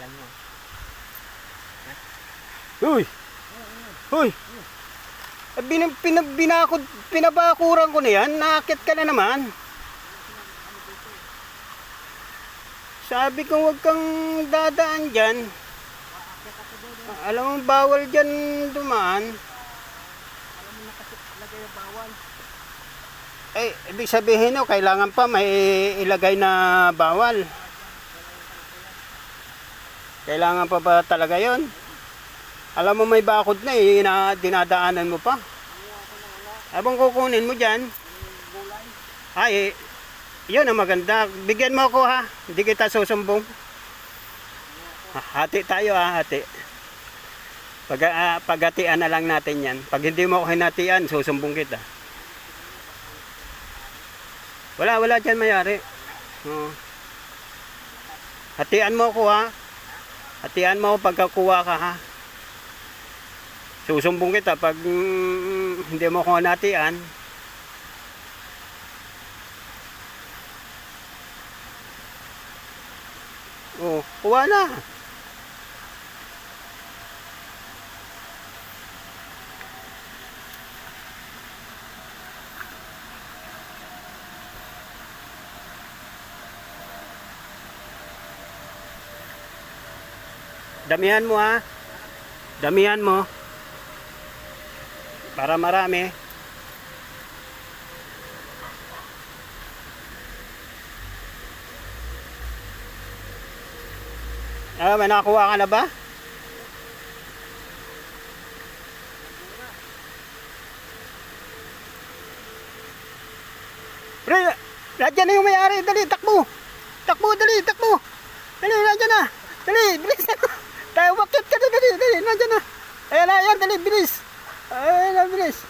pangalan mo. Uy! Uy! Pinabakuran ko na yan. Naakit ka na naman. Sabi ko huwag kang dadaan dyan. Alam mo bawal dyan dumaan. Alam mo na kasi lagay na bawal. Eh, ibig sabihin no, kailangan pa may ilagay na bawal. Kailangan pa ba talaga yon? Alam mo may bakod na eh, na dinadaanan mo pa. Habang kukunin mo dyan. Ay, yun ang maganda. Bigyan mo ako ha. Hindi kita susumbong. Hati tayo ha, hati. Paghatian na lang natin yan. Pag hindi mo ako hinatian, susumbong kita. Wala dyan mayari. Hatian mo ako ha. Hatian mo ako pagkakuha ka ha. Susumbong kita pag hindi mo ako hinatian. Oh, kuha na. Damihan mo ha. Damihan mo. Para marami. May nakakuha ka na ba? Pre, nandiyan na yung may-ari. Dali, takbo. Takbo, dali, takbo. Dali, nandiyan na. Dali, bilis na. Tayo, bakit ka na, dali, nandiyan na. Ayan na, ayan, dali, bilis. Ayan na, bilis.